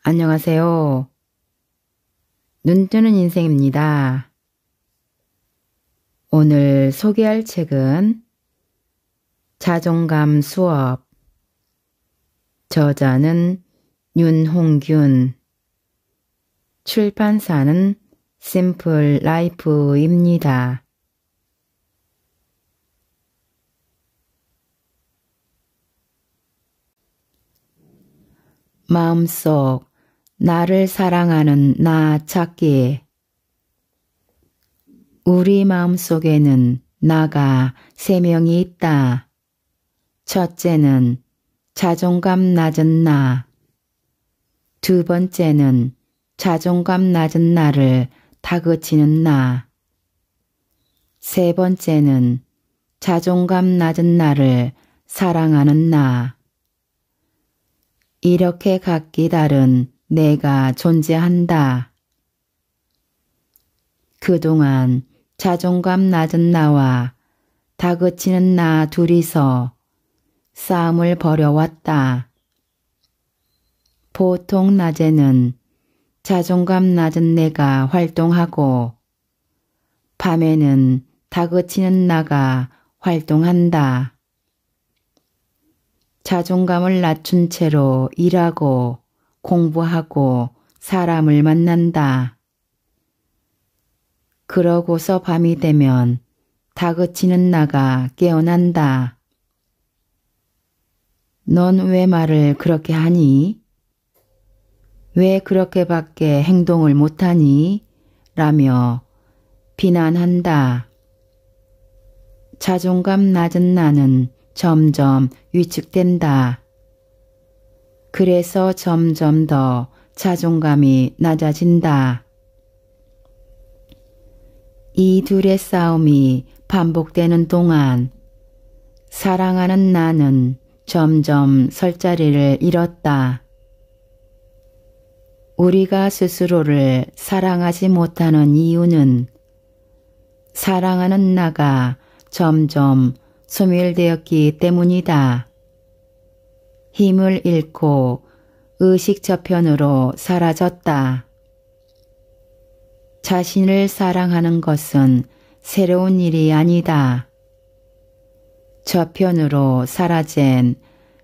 안녕하세요. 눈뜨는 인생입니다. 오늘 소개할 책은 자존감 수업, 저자는 윤홍균, 출판사는 심플 라이프입니다. 마음속 나를 사랑하는 나 찾기. 우리 마음속에는 나가 3명이 있다. 첫째는 자존감 낮은 나. 두 번째는 자존감 낮은 나를 다그치는 나. 세 번째는 자존감 낮은 나를 사랑하는 나. 이렇게 각기 다른 내가 존재한다. 그동안 자존감 낮은 나와 다그치는 나 둘이서 싸움을 벌여왔다. 보통 낮에는 자존감 낮은 내가 활동하고 밤에는 다그치는 나가 활동한다. 자존감을 낮춘 채로 일하고 공부하고 사람을 만난다. 그러고서 밤이 되면 다그치는 나가 깨어난다. 넌 왜 말을 그렇게 하니? 왜 그렇게밖에 행동을 못하니? 라며 비난한다. 자존감 낮은 나는 점점 위축된다. 그래서 점점 더 자존감이 낮아진다. 이 둘의 싸움이 반복되는 동안 사랑하는 나는 점점 설 자리를 잃었다. 우리가 스스로를 사랑하지 못하는 이유는 사랑하는 나가 점점 소멸되었기 때문이다. 힘을 잃고 의식 저편으로 사라졌다. 자신을 사랑하는 것은 새로운 일이 아니다. 저편으로 사라진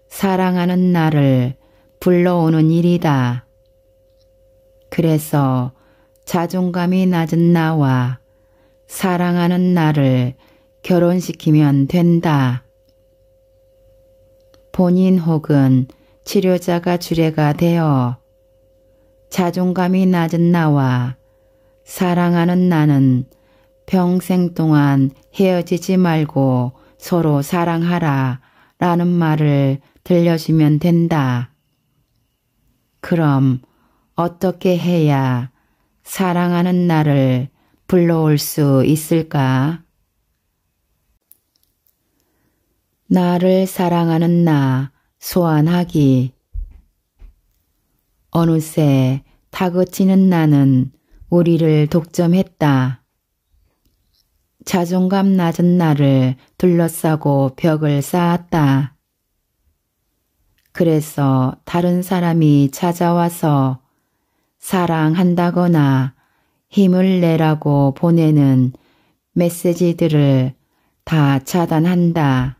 사랑하는 나를 불러오는 일이다. 그래서 자존감이 낮은 나와 사랑하는 나를 결혼시키면 된다. 본인 혹은 치료자가 주례가 되어 자존감이 낮은 나와 사랑하는 나는 평생 동안 헤어지지 말고 서로 사랑하라 라는 말을 들려주면 된다. 그럼 어떻게 해야 사랑하는 나를 불러올 수 있을까? 나를 사랑하는 나 소환하기. 어느새 다그치는 나는 우리를 독점했다. 자존감 낮은 나를 둘러싸고 벽을 쌓았다. 그래서 다른 사람이 찾아와서 사랑한다거나 힘을 내라고 보내는 메시지들을 다 차단한다.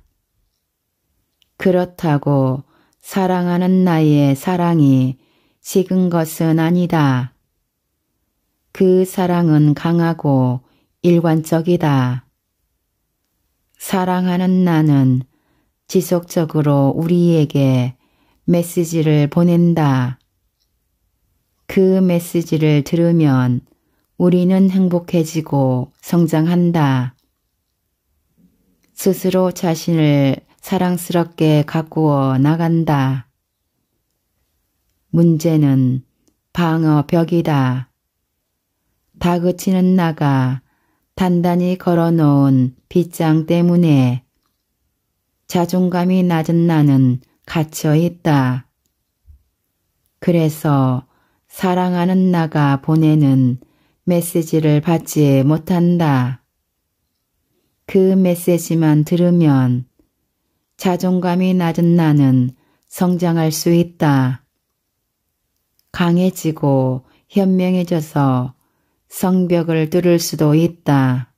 그렇다고 사랑하는 나의 사랑이 식은 것은 아니다. 그 사랑은 강하고 일관적이다. 사랑하는 나는 지속적으로 우리에게 메시지를 보낸다. 그 메시지를 들으면 우리는 행복해지고 성장한다. 스스로 자신을 사랑스럽게 가꾸어 나간다. 문제는 방어벽이다. 다그치는 나가 단단히 걸어놓은 빗장 때문에 자존감이 낮은 나는 갇혀 있다. 그래서 사랑하는 나가 보내는 메시지를 받지 못한다. 그 메시지만 들으면 자존감이 낮은 나는 성장할 수 있다. 강해지고 현명해져서 성벽을 뚫을 수도 있다.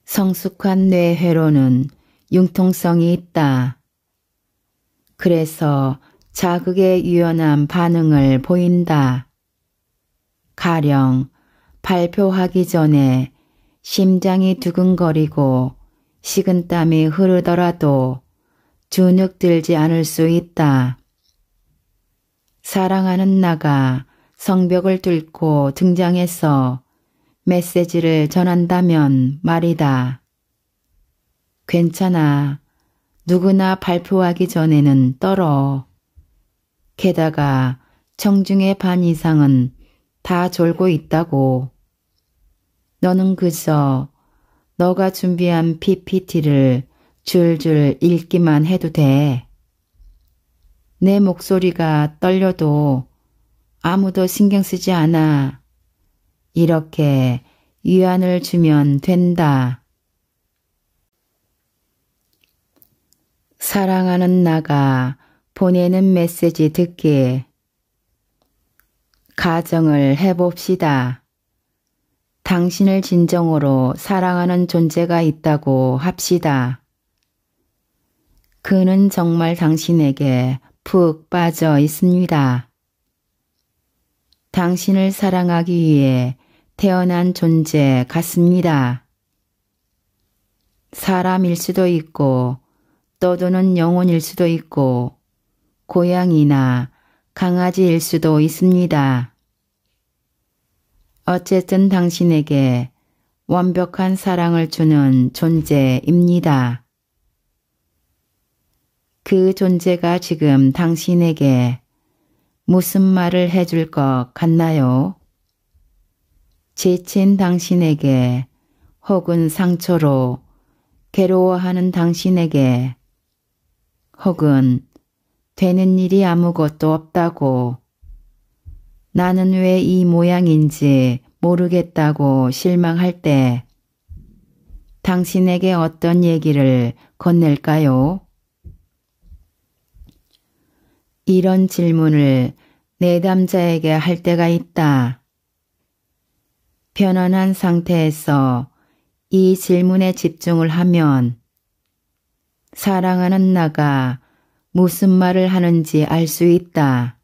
성숙한 뇌회로는 융통성이 있다. 그래서 자극에 유연한 반응을 보인다. 가령 발표하기 전에 심장이 두근거리고 식은땀이 흐르더라도 주눅 들지 않을 수 있다. 사랑하는 나가 성벽을 뚫고 등장해서 메시지를 전한다면 말이다. 괜찮아. 누구나 발표하기 전에는 떨어. 게다가 청중의 반 이상은 다 졸고 있다고. 너는 그저 너가 준비한 PPT를 줄줄 읽기만 해도 돼. 내 목소리가 떨려도 아무도 신경 쓰지 않아. 이렇게 위안을 주면 된다. 사랑하는 나가 보내는 메시지 듣기. 가정을 해봅시다. 당신을 진정으로 사랑하는 존재가 있다고 합시다. 그는 정말 당신에게 푹 빠져 있습니다. 당신을 사랑하기 위해 태어난 존재 같습니다. 사람일 수도 있고 떠도는 영혼일 수도 있고 고양이나 강아지일 수도 있습니다. 어쨌든 당신에게 완벽한 사랑을 주는 존재입니다. 그 존재가 지금 당신에게 무슨 말을 해줄 것 같나요? 지친 당신에게 혹은 상처로 괴로워하는 당신에게 혹은 되는 일이 아무것도 없다고 나는 왜 이 모양인지 모르겠다고 실망할 때 당신에게 어떤 얘기를 건넬까요? 이런 질문을 내담자에게 할 때가 있다. 편안한 상태에서 이 질문에 집중을 하면 사랑하는 나가 무슨 말을 하는지 알 수 있다.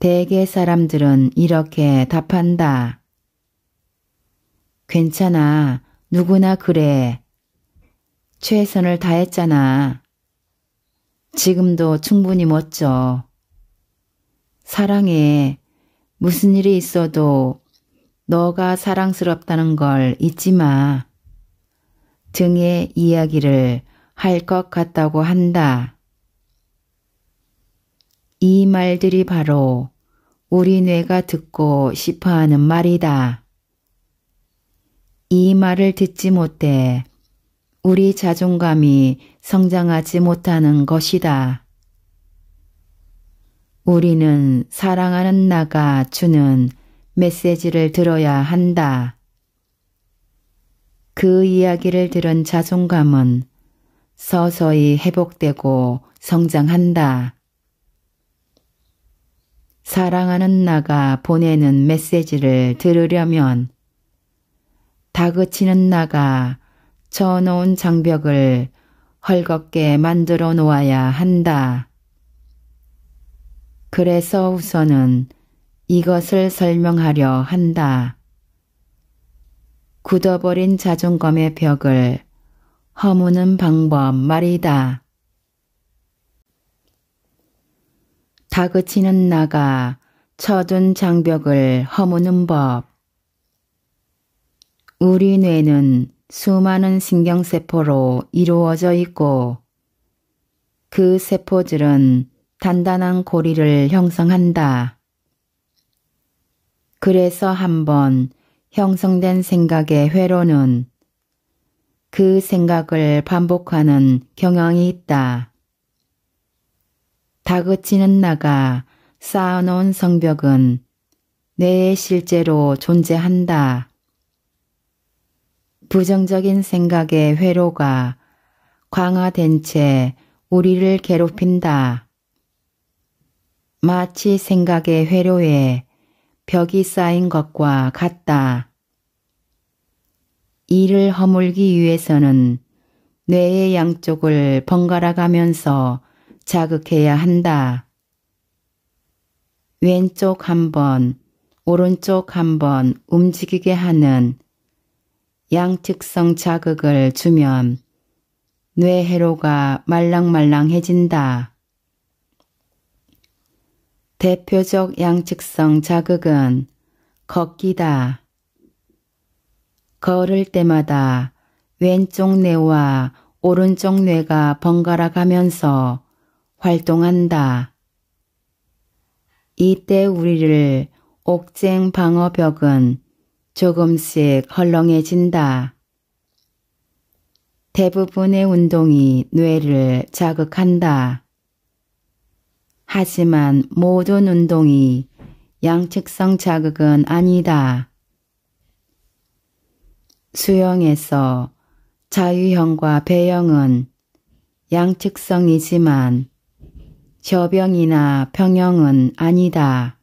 대개 사람들은 이렇게 답한다. 괜찮아. 누구나 그래. 최선을 다했잖아. 지금도 충분히 멋져. 사랑해. 무슨 일이 있어도 너가 사랑스럽다는 걸 잊지 마. 등의 이야기를 할 것 같다고 한다. 이 말들이 바로 우리 뇌가 듣고 싶어하는 말이다. 이 말을 듣지 못해 우리 자존감이 성장하지 못하는 것이다. 우리는 사랑하는 나가 주는 메시지를 들어야 한다. 그 이야기를 들은 자존감은 서서히 회복되고 성장한다. 사랑하는 나가 보내는 메시지를 들으려면 다그치는 나가 쳐놓은 장벽을 헐겁게 만들어 놓아야 한다. 그래서 우선은 이것을 설명하려 한다. 굳어버린 자존감의 벽을 허무는 방법 말이다. 다그치는 나가 쳐둔 장벽을 허무는 법. 우리 뇌는 수많은 신경세포로 이루어져 있고 그 세포들은 단단한 고리를 형성한다. 그래서 한번 형성된 생각의 회로는 그 생각을 반복하는 경향이 있다. 다그치는 나가 쌓아놓은 성벽은 뇌에 실제로 존재한다. 부정적인 생각의 회로가 강화된 채 우리를 괴롭힌다. 마치 생각의 회로에 벽이 쌓인 것과 같다. 이를 허물기 위해서는 뇌의 양쪽을 번갈아 가면서 자극해야 한다. 왼쪽 한 번, 오른쪽 한 번 움직이게 하는 양측성 자극을 주면 뇌회로가 말랑말랑해진다. 대표적 양측성 자극은 걷기다. 걸을 때마다 왼쪽 뇌와 오른쪽 뇌가 번갈아 가면서 활동한다. 이때 우리를 옥쟁 방어벽은 조금씩 헐렁해진다. 대부분의 운동이 뇌를 자극한다. 하지만 모든 운동이 양측성 자극은 아니다. 수영에서 자유형과 배영은 양측성이지만 접영이나 평영은 아니다.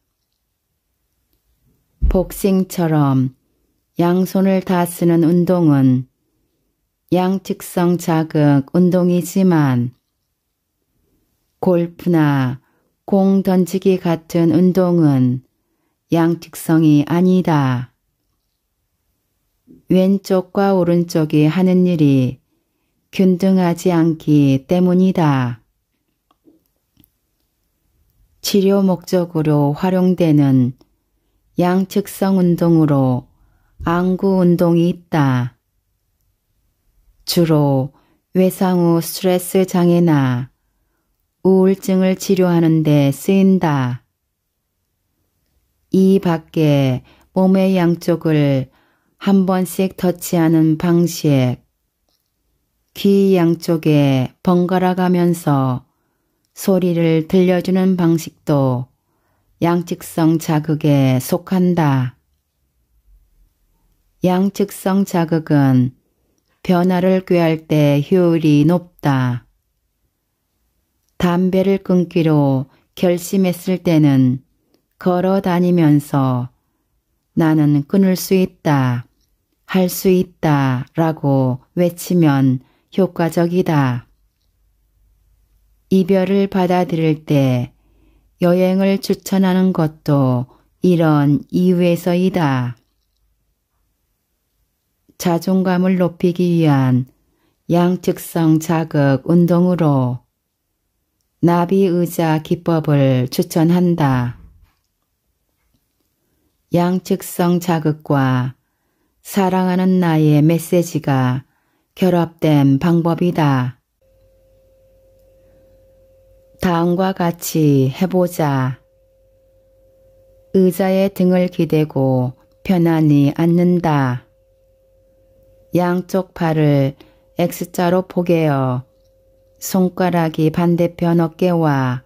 복싱처럼 양손을 다 쓰는 운동은 양측성 자극 운동이지만 골프나 공 던지기 같은 운동은 양측성이 아니다. 왼쪽과 오른쪽이 하는 일이 균등하지 않기 때문이다. 치료 목적으로 활용되는 양측성 운동으로 안구 운동이 있다. 주로 외상 후 스트레스 장애나 우울증을 치료하는 데 쓰인다. 이 밖에 몸의 양쪽을 한 번씩 터치하는 방식, 귀 양쪽에 번갈아 가면서 소리를 들려주는 방식도 양측성 자극에 속한다. 양측성 자극은 변화를 꾀할 때 효율이 높다. 담배를 끊기로 결심했을 때는 걸어 다니면서 나는 끊을 수 있다, 할 수 있다 라고 외치면 효과적이다. 이별을 받아들일 때 여행을 추천하는 것도 이런 이유에서이다. 자존감을 높이기 위한 양측성 자극 운동으로 나비의자 기법을 추천한다. 양측성 자극과 사랑하는 나의 메시지가 결합된 방법이다. 다음과 같이 해보자. 의자에 등을 기대고 편안히 앉는다. 양쪽 팔을 X자로 포개어 손가락이 반대편 어깨와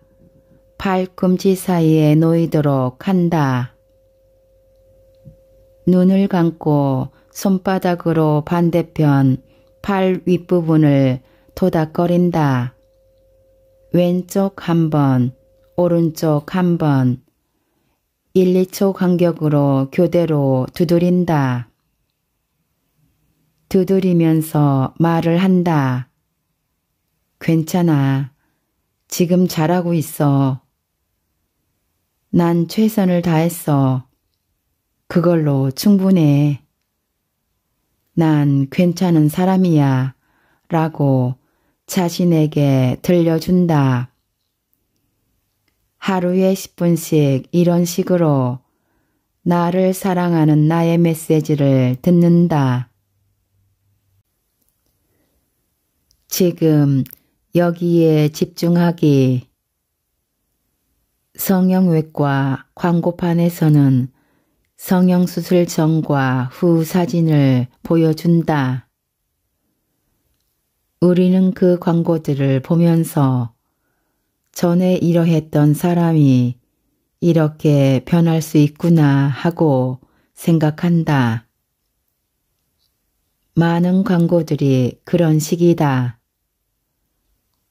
팔꿈치 사이에 놓이도록 한다. 눈을 감고 손바닥으로 반대편 팔 윗부분을 토닥거린다. 왼쪽 한 번, 오른쪽 한 번, 1, 2초 간격으로 교대로 두드린다. 두드리면서 말을 한다. 괜찮아. 지금 잘하고 있어. 난 최선을 다했어. 그걸로 충분해. 난 괜찮은 사람이야. 라고 자신에게 들려준다. 하루에 10분씩 이런 식으로 나를 사랑하는 나의 메시지를 듣는다. 지금 여기에 집중하기. 성형외과 광고판에서는 성형수술 전과 후 사진을 보여준다. 우리는 그 광고들을 보면서 전에 이러했던 사람이 이렇게 변할 수 있구나 하고 생각한다. 많은 광고들이 그런 식이다.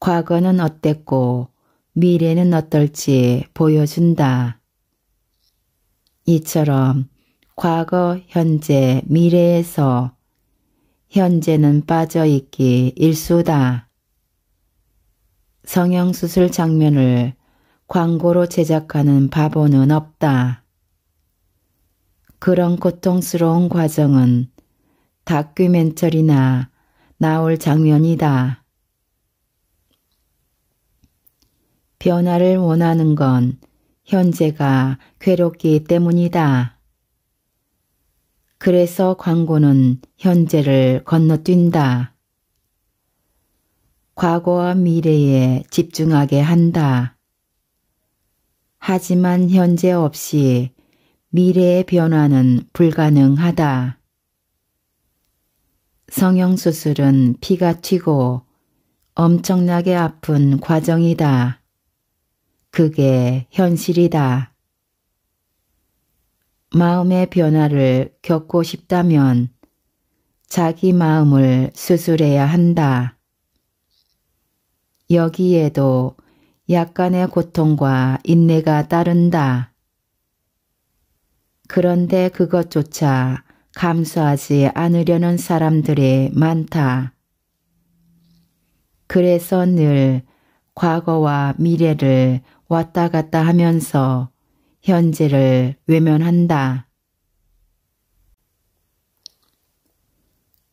과거는 어땠고 미래는 어떨지 보여준다. 이처럼 과거, 현재, 미래에서 현재는 빠져있기 일수다. 성형수술 장면을 광고로 제작하는 바보는 없다. 그런 고통스러운 과정은 다큐멘터리나 나올 장면이다. 변화를 원하는 건 현재가 괴롭기 때문이다. 그래서 광고는 현재를 건너뛴다. 과거와 미래에 집중하게 한다. 하지만 현재 없이 미래의 변화는 불가능하다. 성형수술은 피가 튀고 엄청나게 아픈 과정이다. 그게 현실이다. 마음의 변화를 겪고 싶다면 자기 마음을 수술해야 한다. 여기에도 약간의 고통과 인내가 따른다. 그런데 그것조차 감수하지 않으려는 사람들이 많다. 그래서 늘 과거와 미래를 왔다 갔다 하면서 현재를 외면한다.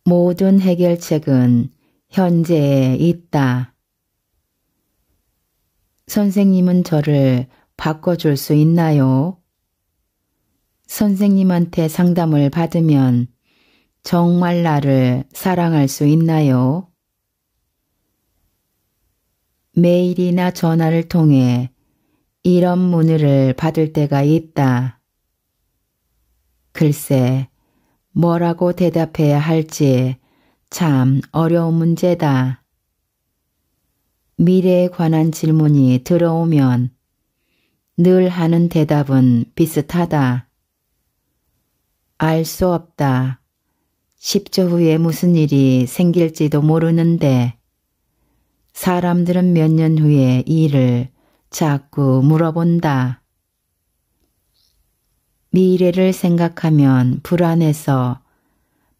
모든 해결책은 현재에 있다. 선생님은 저를 바꿔줄 수 있나요? 선생님한테 상담을 받으면 정말 나를 사랑할 수 있나요? 메일이나 전화를 통해 이런 문의를 받을 때가 있다. 글쎄, 뭐라고 대답해야 할지 참 어려운 문제다. 미래에 관한 질문이 들어오면 늘 하는 대답은 비슷하다. 알 수 없다. 10초 후에 무슨 일이 생길지도 모르는데 사람들은 몇 년 후에 이 일을 자꾸 물어본다. 미래를 생각하면 불안해서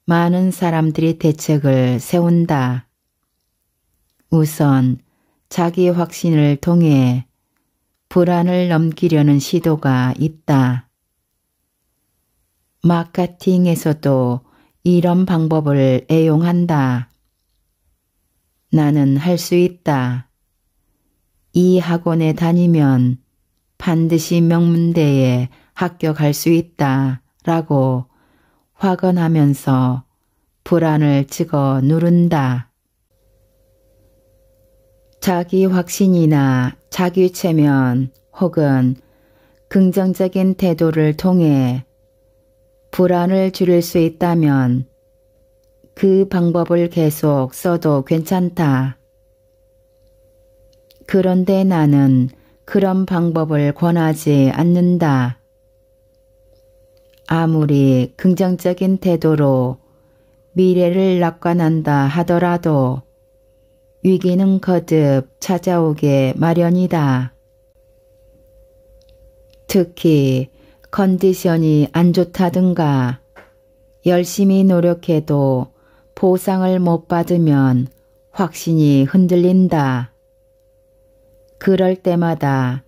많은 사람들이 대책을 세운다. 우선 자기 확신을 통해 불안을 넘기려는 시도가 있다. 마케팅에서도 이런 방법을 애용한다. 나는 할 수 있다. 이 학원에 다니면 반드시 명문대에 합격할 수 있다. 라고 확언하면서 불안을 찍어 누른다. 자기 확신이나 자기 체면 혹은 긍정적인 태도를 통해 불안을 줄일 수 있다면 그 방법을 계속 써도 괜찮다. 그런데 나는 그런 방법을 권하지 않는다. 아무리 긍정적인 태도로 미래를 낙관한다 하더라도 위기는 거듭 찾아오게 마련이다. 특히 컨디션이 안 좋다든가 열심히 노력해도 보상을 못 받으면 확신이 흔들린다. 그럴 때마다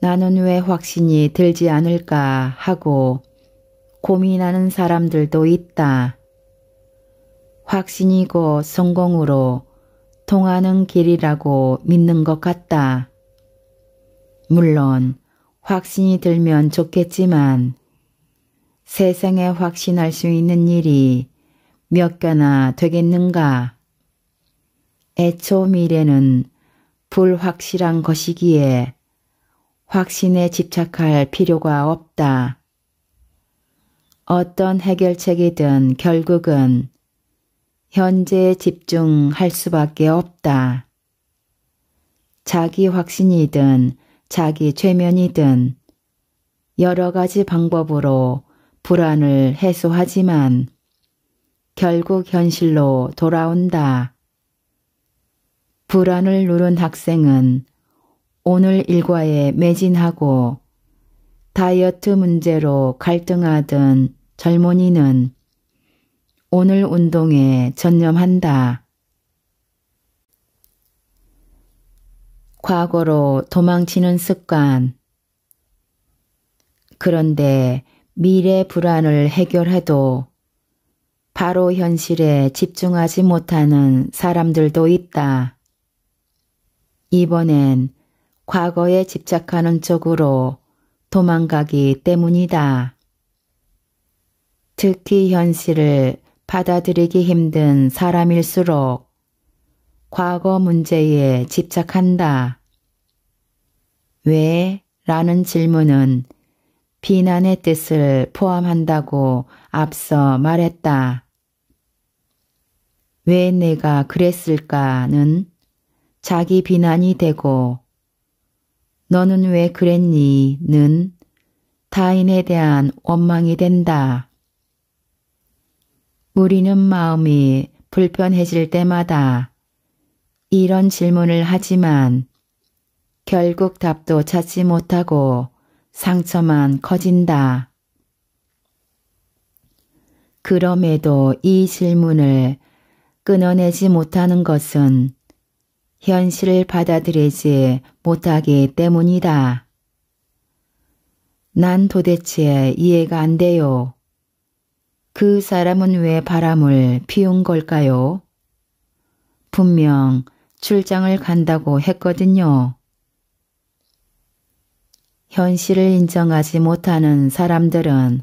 나는 왜 확신이 들지 않을까 하고 고민하는 사람들도 있다. 확신이 곧 성공으로 통하는 길이라고 믿는 것 같다. 물론 확신이 들면 좋겠지만 세상에 확신할 수 있는 일이 몇 개나 되겠는가? 애초 미래는 불확실한 것이기에 확신에 집착할 필요가 없다. 어떤 해결책이든 결국은 현재에 집중할 수밖에 없다. 자기 확신이든 자기 최면이든 여러 가지 방법으로 불안을 해소하지만 결국 현실로 돌아온다. 불안을 누른 학생은 오늘 일과에 매진하고 다이어트 문제로 갈등하던 젊은이는 오늘 운동에 전념한다. 과거로 도망치는 습관. 그런데 미래 불안을 해결해도 바로 현실에 집중하지 못하는 사람들도 있다. 이번엔 과거에 집착하는 쪽으로 도망가기 때문이다. 특히 현실을 받아들이기 힘든 사람일수록 과거 문제에 집착한다. 왜? 라는 질문은 비난의 뜻을 포함한다고 앞서 말했다. 왜 내가 그랬을까는 자기 비난이 되고 너는 왜 그랬니?는 타인에 대한 원망이 된다. 우리는 마음이 불편해질 때마다 이런 질문을 하지만 결국 답도 찾지 못하고 상처만 커진다. 그럼에도 이 질문을 끊어내지 못하는 것은 현실을 받아들이지 못하기 때문이다. 난 도대체 이해가 안 돼요. 그 사람은 왜 바람을 피운 걸까요? 분명 출장을 간다고 했거든요. 현실을 인정하지 못하는 사람들은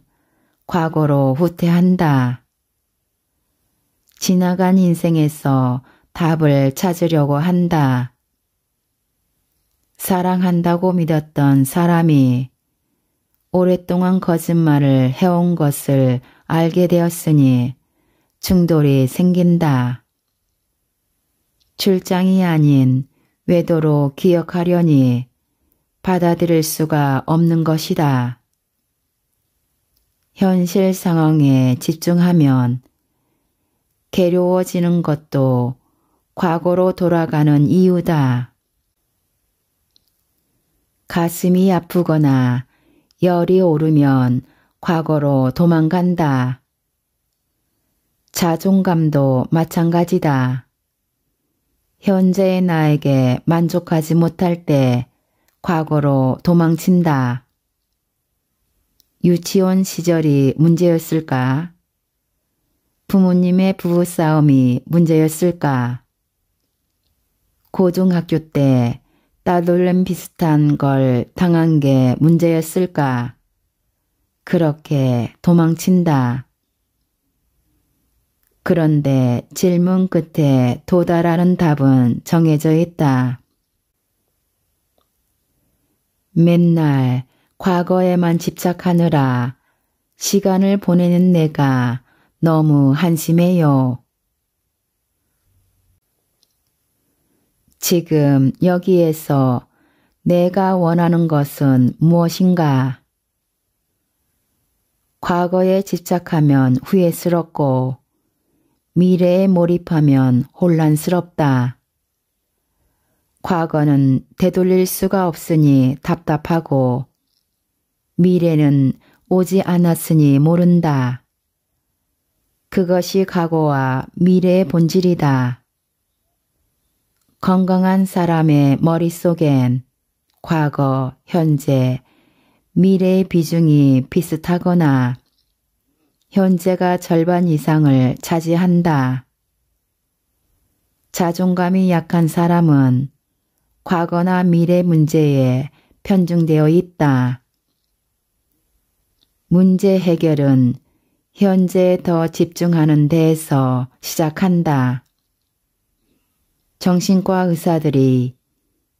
과거로 후퇴한다. 지나간 인생에서 답을 찾으려고 한다. 사랑한다고 믿었던 사람이 오랫동안 거짓말을 해온 것을 알게 되었으니 충돌이 생긴다. 출장이 아닌 외도로 기억하려니 받아들일 수가 없는 것이다. 현실 상황에 집중하면 괴로워지는 것도 과거로 돌아가는 이유다. 가슴이 아프거나 열이 오르면 과거로 도망간다. 자존감도 마찬가지다. 현재의 나에게 만족하지 못할 때 과거로 도망친다. 유치원 시절이 문제였을까? 부모님의 부부싸움이 문제였을까? 고등학교 때 따돌림 비슷한 걸 당한 게 문제였을까? 그렇게 도망친다. 그런데 질문 끝에 도달하는 답은 정해져 있다. 맨날 과거에만 집착하느라 시간을 보내는 내가 너무 한심해요. 지금 여기에서 내가 원하는 것은 무엇인가? 과거에 집착하면 후회스럽고 미래에 몰입하면 혼란스럽다. 과거는 되돌릴 수가 없으니 답답하고 미래는 오지 않았으니 모른다. 그것이 과거와 미래의 본질이다. 건강한 사람의 머릿속엔 과거, 현재, 미래의 비중이 비슷하거나 현재가 절반 이상을 차지한다. 자존감이 약한 사람은 과거나 미래 문제에 편중되어 있다. 문제 해결은 현재에 더 집중하는 데에서 시작한다. 정신과 의사들이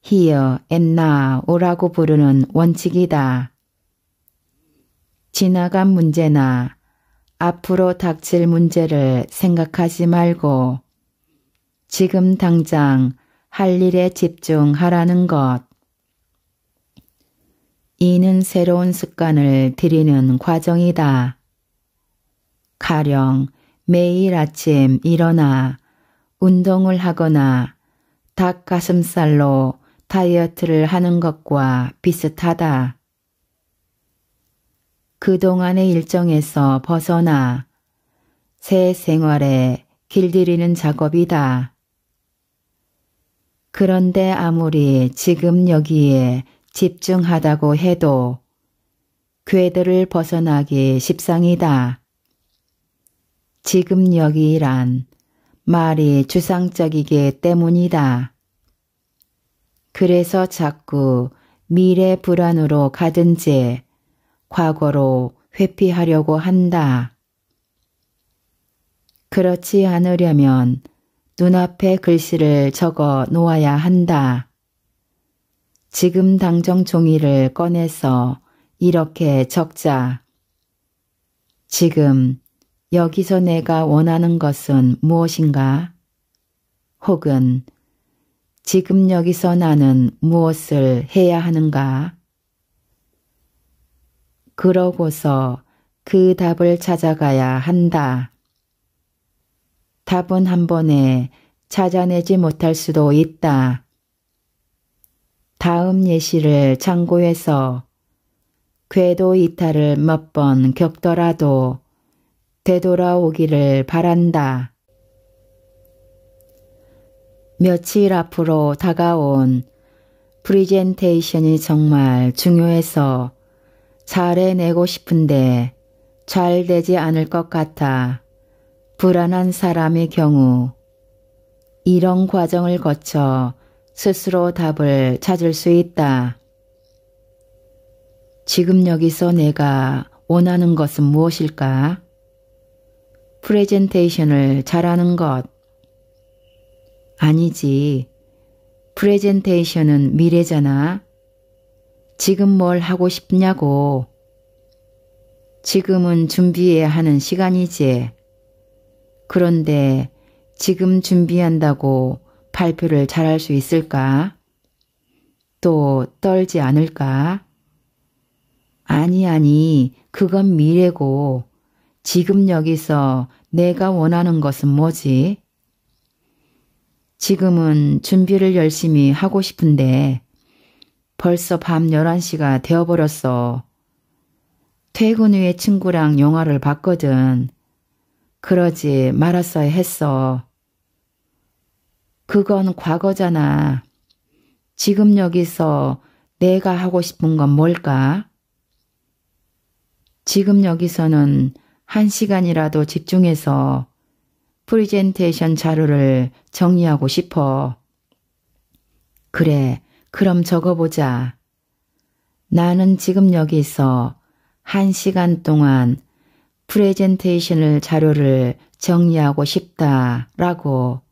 Here and Now라고 부르는 원칙이다. 지나간 문제나 앞으로 닥칠 문제를 생각하지 말고 지금 당장 할 일에 집중하라는 것. 이는 새로운 습관을 들이는 과정이다. 가령 매일 아침 일어나 운동을 하거나 닭가슴살로 다이어트를 하는 것과 비슷하다. 그동안의 일정에서 벗어나 새 생활에 길들이는 작업이다. 그런데 아무리 지금 여기에 집중하다고 해도 궤도를 벗어나기 십상이다. 지금 여기란 말이 추상적이기 때문이다. 그래서 자꾸 미래 불안으로 가든지 과거로 회피하려고 한다. 그렇지 않으려면 눈앞에 글씨를 적어 놓아야 한다. 지금 당장 종이를 꺼내서 이렇게 적자. 지금 여기서 내가 원하는 것은 무엇인가? 혹은 지금 여기서 나는 무엇을 해야 하는가? 그러고서 그 답을 찾아가야 한다. 답은 한 번에 찾아내지 못할 수도 있다. 다음 예시를 참고해서 궤도 이탈을 몇 번 겪더라도 되돌아오기를 바란다. 며칠 앞으로 다가온 프리젠테이션이 정말 중요해서 잘 해내고 싶은데 잘 되지 않을 것 같아 불안한 사람의 경우 이런 과정을 거쳐 스스로 답을 찾을 수 있다. 지금 여기서 내가 원하는 것은 무엇일까? 프레젠테이션을 잘하는 것. 아니지. 프레젠테이션은 미래잖아. 지금 뭘 하고 싶냐고. 지금은 준비해야 하는 시간이지. 그런데 지금 준비한다고 발표를 잘할 수 있을까? 또 떨지 않을까? 아니, 그건 미래고 지금 여기서 내가 원하는 것은 뭐지? 지금은 준비를 열심히 하고 싶은데 벌써 밤 11시가 되어버렸어. 퇴근 후에 친구랑 영화를 봤거든. 그러지 말았어야 했어. 그건 과거잖아. 지금 여기서 내가 하고 싶은 건 뭘까? 지금 여기서는 1시간이라도 집중해서 프리젠테이션 자료를 정리하고 싶어. 그래, 그럼 적어보자. 나는 지금 여기서 1시간 동안 프레젠테이션을 자료를 정리하고 싶다라고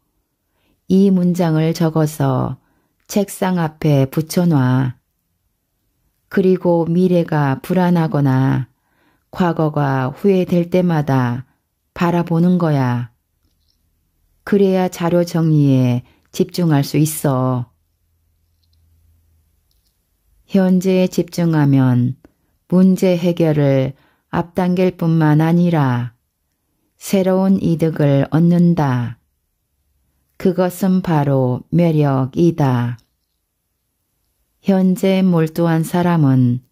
이 문장을 적어서 책상 앞에 붙여놔. 그리고 미래가 불안하거나 과거가 후회될 때마다 바라보는 거야. 그래야 자료 정리에 집중할 수 있어. 현재에 집중하면 문제 해결을 앞당길 뿐만 아니라 새로운 이득을 얻는다. 그것은 바로 매력이다. 현재에 몰두한 사람은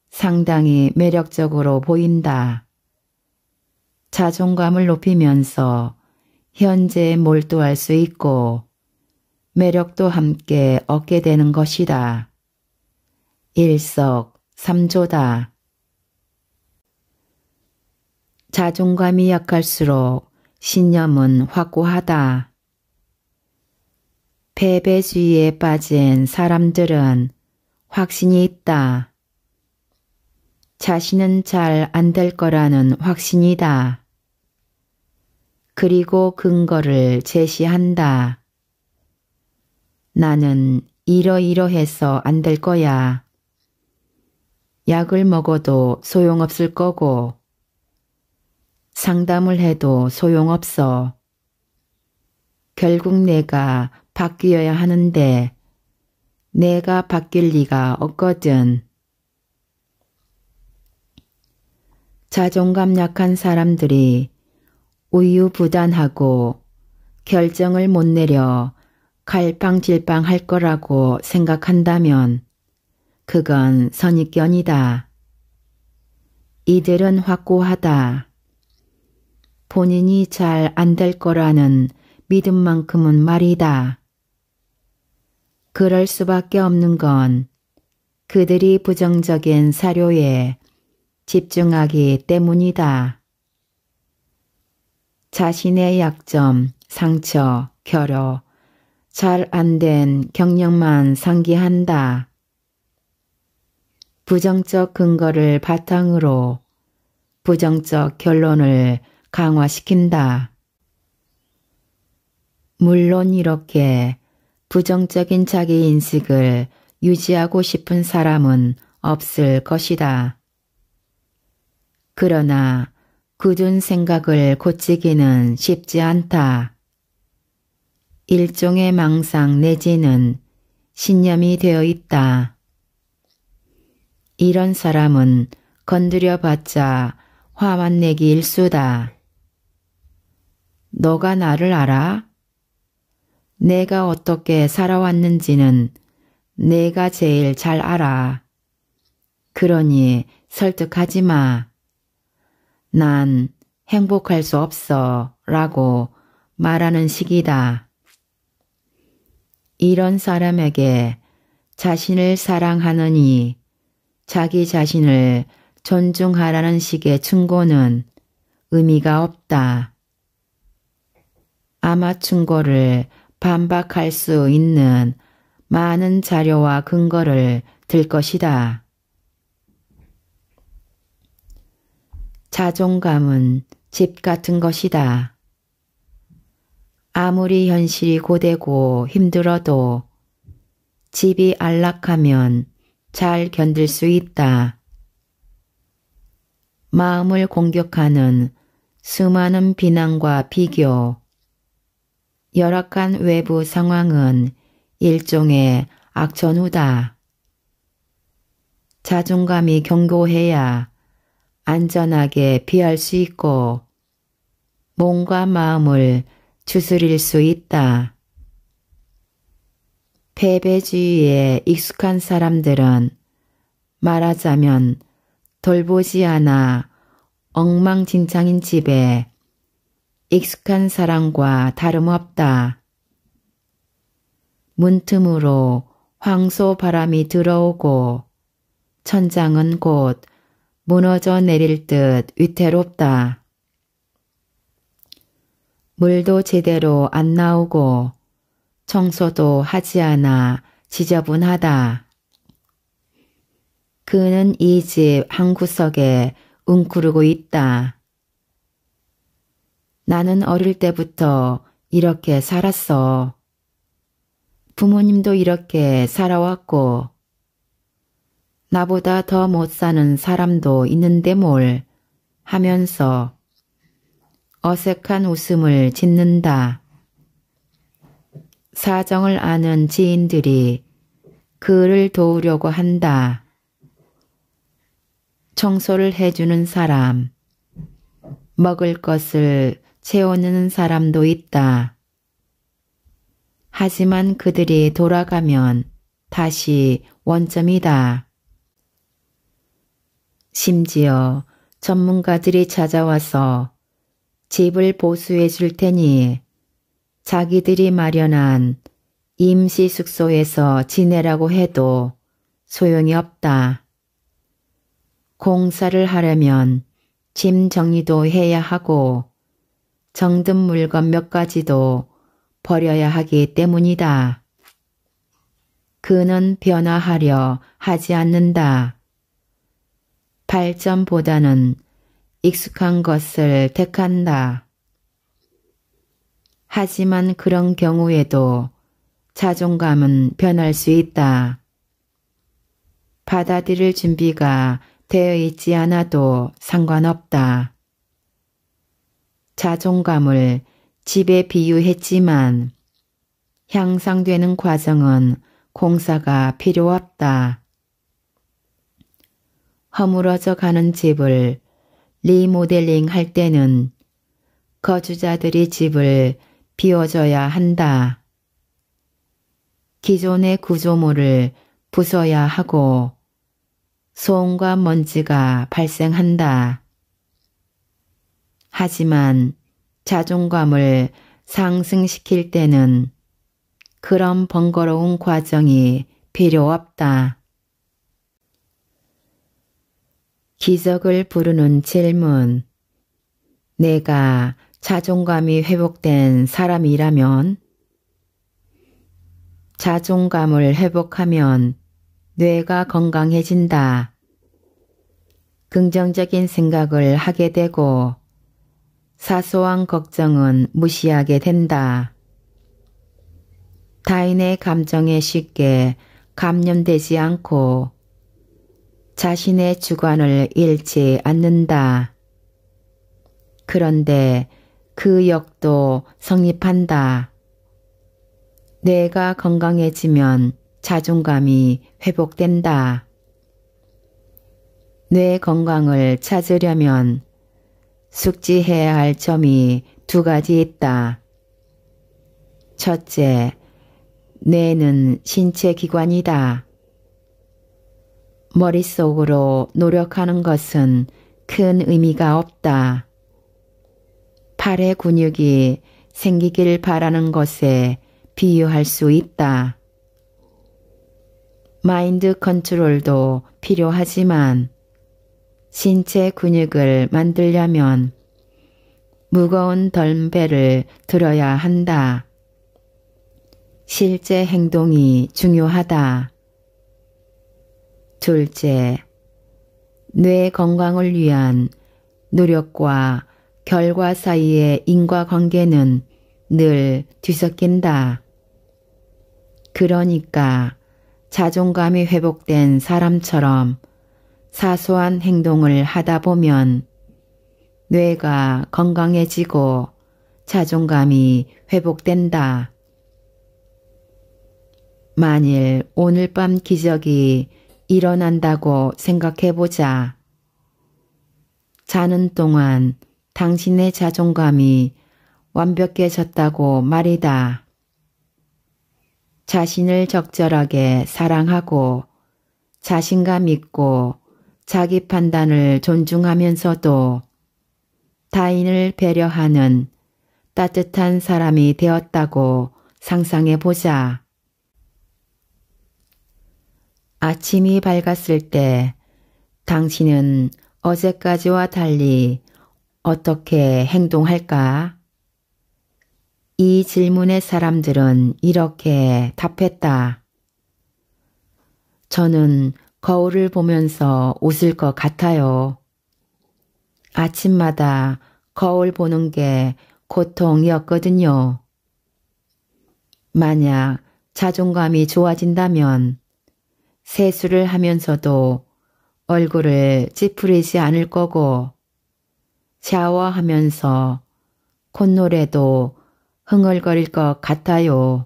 상당히 매력적으로 보인다. 자존감을 높이면서 현재에 몰두할 수 있고 매력도 함께 얻게 되는 것이다. 일석삼조다. 자존감이 약할수록 신념은 확고하다. 패배주의에 빠진 사람들은 확신이 있다. 자신은 잘 안 될 거라는 확신이다. 그리고 근거를 제시한다. 나는 이러이러해서 안 될 거야. 약을 먹어도 소용없을 거고 상담을 해도 소용없어. 결국 내가 바뀌어야 하는데 내가 바뀔 리가 없거든. 자존감 약한 사람들이 우유부단하고 결정을 못 내려 갈팡질팡 할 거라고 생각한다면 그건 선입견이다. 이들은 확고하다. 본인이 잘 안 될 거라는 믿음만큼은 말이다. 그럴 수밖에 없는 건 그들이 부정적인 사료에 집중하기 때문이다. 자신의 약점, 상처, 결여, 잘 안 된 경력만 상기한다. 부정적 근거를 바탕으로 부정적 결론을 강화시킨다. 물론 이렇게 부정적인 자기인식을 유지하고 싶은 사람은 없을 것이다. 그러나 굳은 생각을 고치기는 쉽지 않다. 일종의 망상 내지는 신념이 되어 있다. 이런 사람은 건드려봤자 화만 내기 일수다. 너가 나를 알아? 내가 어떻게 살아왔는지는 내가 제일 잘 알아. 그러니 설득하지 마. 난 행복할 수 없어 라고 말하는 식이다. 이런 사람에게 자신을 사랑하느니 자기 자신을 존중하라는 식의 충고는 의미가 없다. 아마 충고를 반박할 수 있는 많은 자료와 근거를 들 것이다. 자존감은 집 같은 것이다. 아무리 현실이 고되고 힘들어도 집이 안락하면 잘 견딜 수 있다. 마음을 공격하는 수많은 비난과 비교, 열악한 외부 상황은 일종의 악천후다. 자존감이 견고해야 안전하게 피할 수 있고 몸과 마음을 추스릴 수 있다. 패배주의에 익숙한 사람들은 말하자면 돌보지 않아 엉망진창인 집에 익숙한 사람과 다름없다. 문틈으로 황소 바람이 들어오고 천장은 곧 무너져 내릴 듯 위태롭다. 물도 제대로 안 나오고 청소도 하지 않아 지저분하다. 그는 이 집 한 구석에 웅크르고 있다. 나는 어릴 때부터 이렇게 살았어. 부모님도 이렇게 살아왔고 나보다 더 못 사는 사람도 있는데 뭘 하면서 어색한 웃음을 짓는다. 사정을 아는 지인들이 그를 도우려고 한다. 청소를 해주는 사람, 먹을 것을 채워주는 사람도 있다. 하지만 그들이 돌아가면 다시 원점이다. 심지어 전문가들이 찾아와서 집을 보수해 줄 테니 자기들이 마련한 임시 숙소에서 지내라고 해도 소용이 없다. 공사를 하려면 짐 정리도 해야 하고 정든 물건 몇 가지도 버려야 하기 때문이다. 그는 변화하려 하지 않는다. 발전보다는 익숙한 것을 택한다. 하지만 그런 경우에도 자존감은 변할 수 있다. 받아들일 준비가 되어 있지 않아도 상관없다. 자존감을 집에 비유했지만 향상되는 과정은 공사가 필요 없다. 허물어져 가는 집을 리모델링 할 때는 거주자들이 집을 비워줘야 한다. 기존의 구조물을 부숴야 하고 소음과 먼지가 발생한다. 하지만 자존감을 상승시킬 때는 그런 번거로운 과정이 필요 없다. 기적을 부르는 질문. 내가 자존감이 회복된 사람이라면? 자존감을 회복하면 뇌가 건강해진다. 긍정적인 생각을 하게 되고 사소한 걱정은 무시하게 된다. 타인의 감정에 쉽게 감염되지 않고 자신의 주관을 잃지 않는다. 그런데 그 역도 성립한다. 뇌가 건강해지면 자존감이 회복된다. 뇌 건강을 찾으려면 숙지해야 할 점이 두 가지 있다. 첫째, 뇌는 신체 기관이다. 머릿속으로 노력하는 것은 큰 의미가 없다. 팔의 근육이 생기길 바라는 것에 비유할 수 있다. 마인드 컨트롤도 필요하지만 신체 근육을 만들려면 무거운 덤벨을 들어야 한다. 실제 행동이 중요하다. 둘째, 뇌 건강을 위한 노력과 결과 사이의 인과관계는 늘 뒤섞인다. 그러니까 자존감이 회복된 사람처럼 사소한 행동을 하다 보면 뇌가 건강해지고 자존감이 회복된다. 만일 오늘 밤 기적이 일어난다고 생각해보자. 자는 동안 당신의 자존감이 완벽해졌다고 말이다. 자신을 적절하게 사랑하고 자신감 있고 자기 판단을 존중하면서도 타인을 배려하는 따뜻한 사람이 되었다고 상상해보자. 아침이 밝았을 때 당신은 어제까지와 달리 어떻게 행동할까? 이 질문에 사람들은 이렇게 답했다. 저는 거울을 보면서 웃을 것 같아요. 아침마다 거울 보는 게 고통이었거든요. 만약 자존감이 좋아진다면 세수를 하면서도 얼굴을 찌푸리지 않을 거고 샤워하면서 콧노래도 흥얼거릴 것 같아요.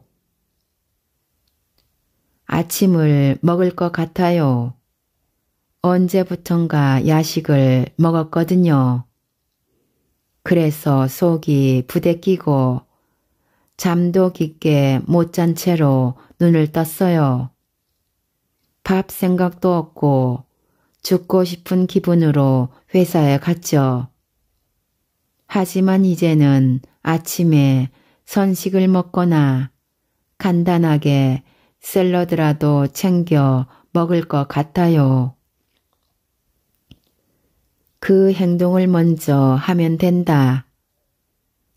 아침을 먹을 것 같아요. 언제부턴가 야식을 먹었거든요. 그래서 속이 부대끼고 잠도 깊게 못 잔 채로 눈을 떴어요. 밥 생각도 없고 죽고 싶은 기분으로 회사에 갔죠. 하지만 이제는 아침에 선식을 먹거나 간단하게 샐러드라도 챙겨 먹을 것 같아요. 그 행동을 먼저 하면 된다.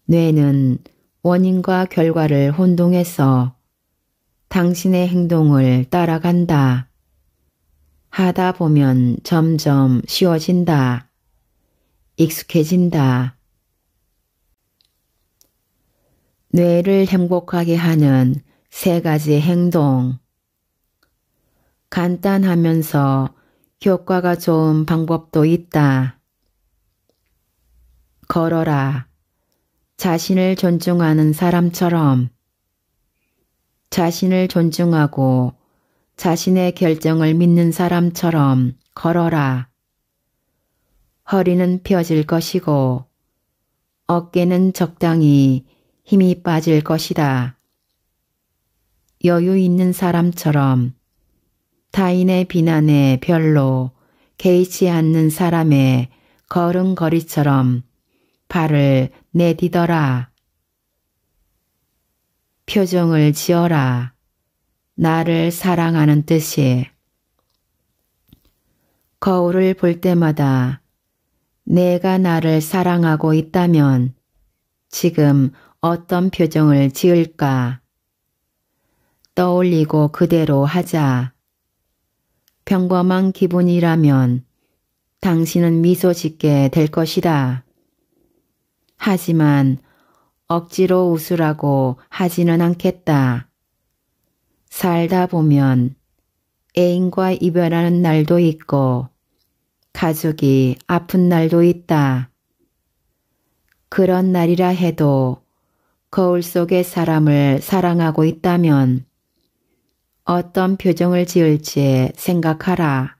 뇌는 원인과 결과를 혼동해서 당신의 행동을 따라간다. 하다 보면 점점 쉬워진다. 익숙해진다. 뇌를 행복하게 하는 3가지 행동. 간단하면서 효과가 좋은 방법도 있다. 걸어라. 자신을 존중하는 사람처럼. 자신을 존중하고 자신의 결정을 믿는 사람처럼 걸어라. 허리는 펴질 것이고 어깨는 적당히 힘이 빠질 것이다. 여유 있는 사람처럼 타인의 비난에 별로 개의치 않는 사람의 걸음걸이처럼 발을 내디뎌라. 표정을 지어라. 나를 사랑하는 뜻이. 거울을 볼 때마다 내가 나를 사랑하고 있다면 지금 어떤 표정을 지을까? 떠올리고 그대로 하자. 평범한 기분이라면 당신은 미소 짓게 될 것이다. 하지만 억지로 웃으라고 하지는 않겠다. 살다 보면 애인과 이별하는 날도 있고 가족이 아픈 날도 있다. 그런 날이라 해도 거울 속의 사람을 사랑하고 있다면 어떤 표정을 지을지 생각하라.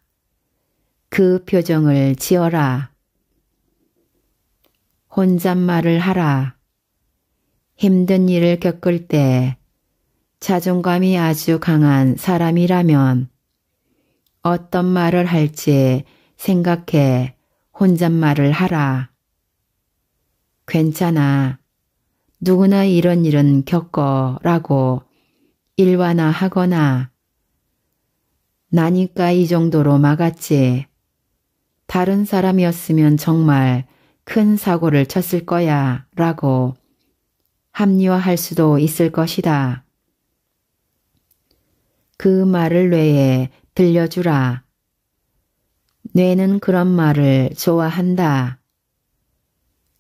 그 표정을 지어라. 혼잣말을 하라. 힘든 일을 겪을 때 자존감이 아주 강한 사람이라면 어떤 말을 할지 생각해 혼잣말을 하라. 괜찮아. 누구나 이런 일은 겪어 라고 일완화하거나 나니까 이 정도로 막았지. 다른 사람이었으면 정말 큰 사고를 쳤을 거야 라고 합리화할 수도 있을 것이다. 그 말을 뇌에 들려주라. 뇌는 그런 말을 좋아한다.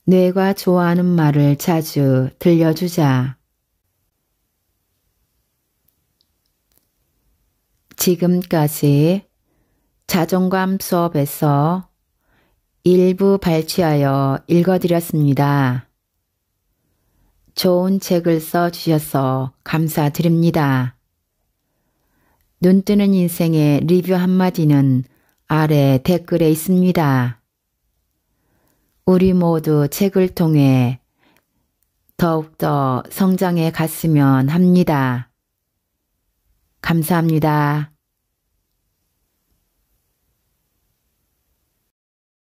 뇌가 좋아하는 말을 자주 들려주자. 지금까지 자존감 수업에서 일부 발췌하여 읽어드렸습니다. 좋은 책을 써주셔서 감사드립니다. 눈뜨는 인생의 리뷰 한마디는 아래 댓글에 있습니다. 우리 모두 책을 통해 더욱더 성장해 갔으면 합니다. 감사합니다.